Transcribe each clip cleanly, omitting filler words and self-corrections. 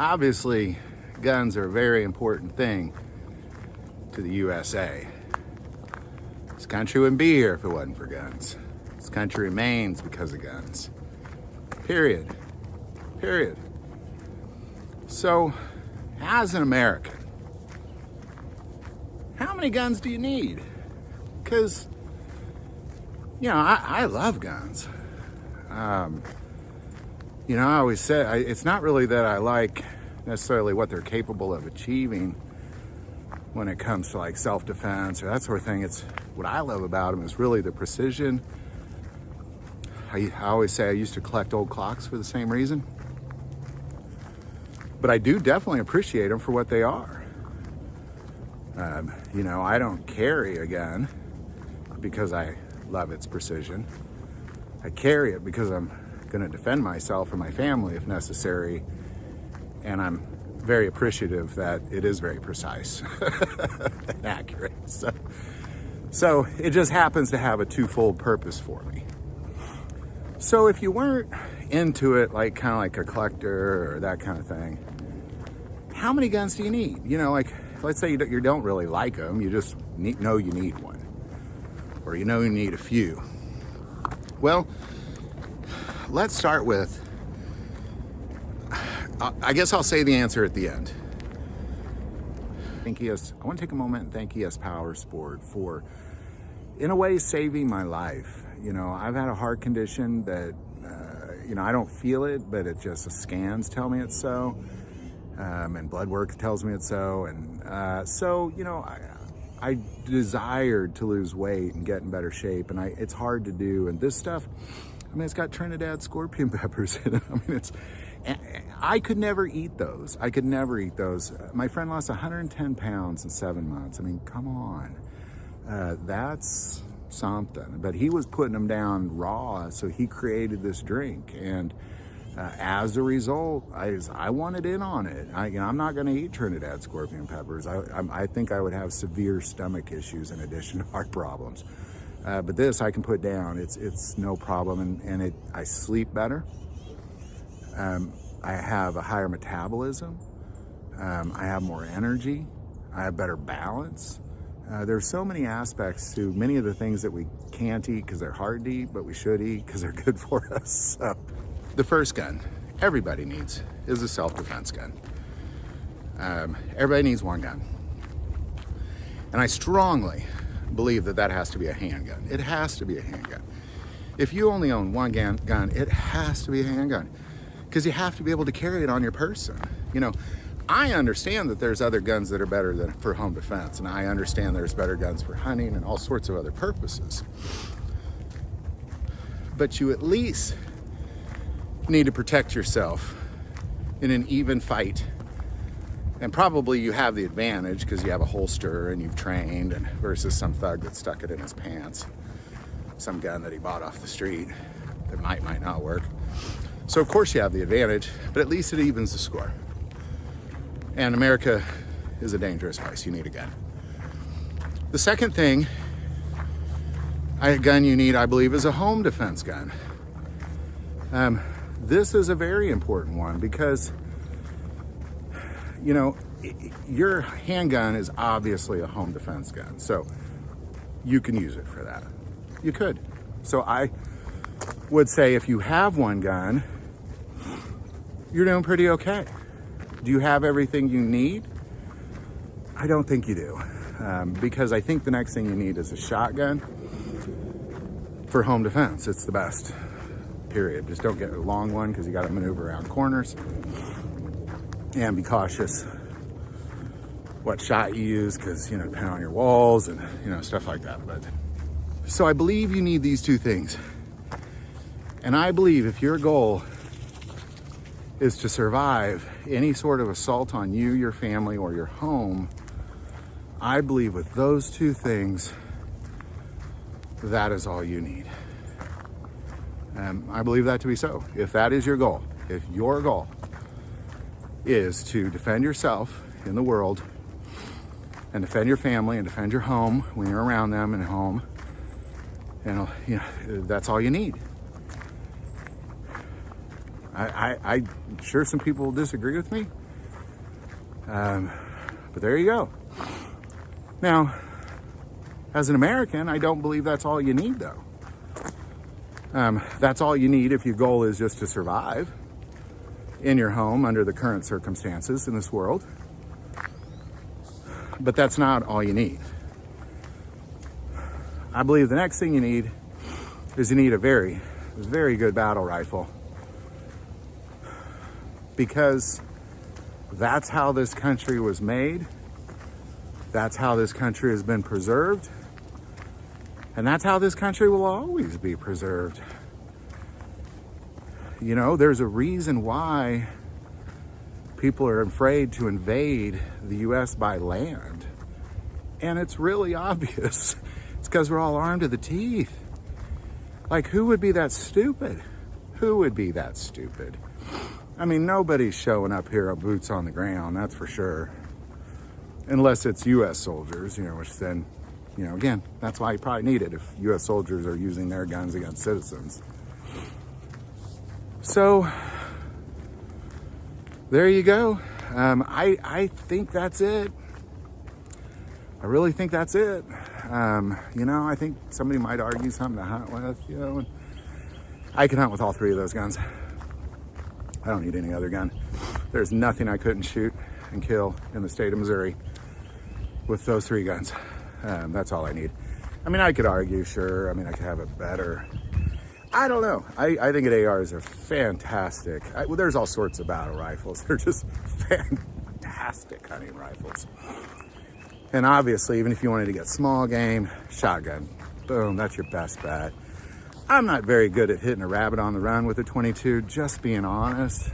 obviously, guns are a very important thing to the USA. This country wouldn't be here if it wasn't for guns. This country remains because of guns. Period. Period. So, as an American, how many guns do you need? Because, I love guns. I always say, it's not really that I like necessarily what they're capable of achieving when it comes to like self-defense or that sort of thing. It's what I love about them is really the precision. I always say I used to collect old clocks for the same reason. But I do definitely appreciate them for what they are. I don't carry a gun because I love its precision. I carry it because I'm going to defend myself or my family if necessary. And I'm very appreciative that it is very precise and accurate. So it just happens to have a twofold purpose for me. So if you weren't into it, like kind of like a collector or that kind of thing, how many guns do you need? Let's say you don't really like them, you just know you need one, or you need a few. Well, let's start with, I guess I'll say the answer at the end. I want to take a moment and thank ES Power Sport for, in a way, saving my life. I've had a heart condition that, I don't feel it, but the scans tell me it's so. And blood work tells me it's so. And I desired to lose weight and get in better shape. And it's hard to do. And this stuff, it's got Trinidad scorpion peppers in it. I could never eat those. My friend lost 110 pounds in 7 months. Come on. That's something. But he was putting them down raw, so he created this drink. And as a result, I wanted in on it. I'm not going to eat Trinidad scorpion peppers. I think I would have severe stomach issues in addition to heart problems. But this I can put down. It's no problem, and I sleep better. I have a higher metabolism. I have more energy. I have better balance. There's so many aspects to many of the things that we can't eat because they're hard to eat, but we should eat because they're good for us. So, the first gun everybody needs is a self-defense gun. Everybody needs one gun. And I strongly believe that has to be a handgun. It has to be a handgun. If you only own one gun, it has to be a handgun because you have to be able to carry it on your person. I understand that there's other guns that are better for home defense, and I understand there's better guns for hunting and all sorts of other purposes. But you at least need to protect yourself in an even fight. And probably you have the advantage because you have a holster and you've trained versus some thug that stuck it in his pants. Some gun that he bought off the street that might not work. So of course you have the advantage, but at least it evens the score. And America is a dangerous place. You need a gun. The second thing, a gun you need, I believe, is a home defense gun. This is a very important one because, your handgun is obviously a home defense gun. So you can use it for that. You could. So I would say if you have one gun, you're doing pretty okay. Do you have everything you need? I don't think you do. Because I think the next thing you need is a shotgun for home defense. It's the best, period. Just don't get a long one because you got to maneuver around corners. And be cautious what shot you use because, depending on your walls and, stuff like that. So I believe you need these two things. And I believe if your goal is to survive any sort of assault on you, your family, or your home, I believe with those two things, that is all you need. I believe that to be so. If that is your goal, if your goal is to defend yourself in the world and defend your family and defend your home when you're around them and home, and that's all you need. I'm sure some people will disagree with me, But there you go. Now, as an American, I don't believe that's all you need, though. That's all you need if your goal is just to survive in your home under the current circumstances in this world. But that's not all you need. I believe the next thing you need is you need a very, very good battle rifle, because that's how this country was made. That's how this country has been preserved. And that's how this country will always be preserved. You know, there's a reason why people are afraid to invade the US by land. And it's really obvious. It's because we're all armed to the teeth. Like, who would be that stupid? Who would be that stupid? I mean, nobody's showing up here with boots on the ground, that's for sure. Unless it's US soldiers, you know, which then, you know, again, that's why you probably need it if US soldiers are using their guns against citizens. So, there you go. I think that's it. I really think that's it. You know, I think somebody might argue something to hunt with, you know. And I can hunt with all three of those guns. I don't need any other gun. There's nothing I couldn't shoot and kill in the state of Missouri with those three guns. That's all I need. I mean, I could argue, sure. I mean, I could have a better, I don't know. I think ARs are fantastic. Well, there's all sorts of battle rifles. They're just fantastic hunting rifles. And obviously, even if you wanted to get small game, shotgun, boom, that's your best bet. I'm not very good at hitting a rabbit on the run with a 22, just being honest.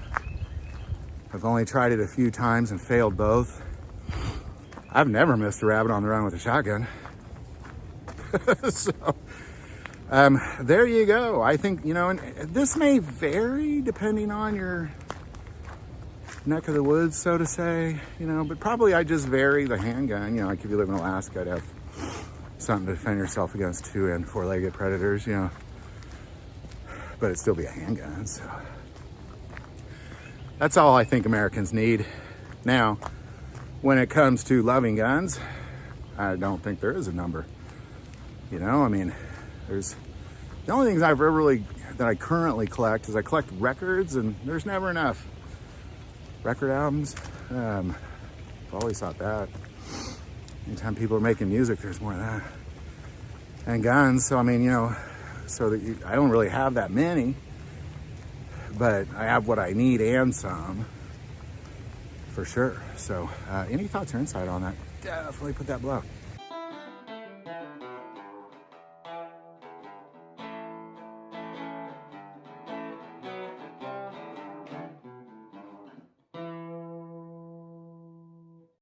I've only tried it a few times and failed both. I've never missed a rabbit on the run with a shotgun. So, there you go. I think, you know, and this may vary depending on your neck of the woods, so to say, you know, but probably I just vary the handgun. You know, like if you live in Alaska, I'd have something to defend yourself against 2- and 4-legged predators, you know, but it'd still be a handgun. So that's all I think Americans need. Now, when it comes to loving guns, I don't think there is a number. You know, I mean, there's the only things I've ever really, that I currently collect is I collect records, and there's never enough. Record albums, I've always thought that. Anytime people are making music, there's more of that. And guns, so I mean, you know, so that I don't really have that many, but I have what I need and some, for sure. So any thoughts or insight on that, definitely put that below.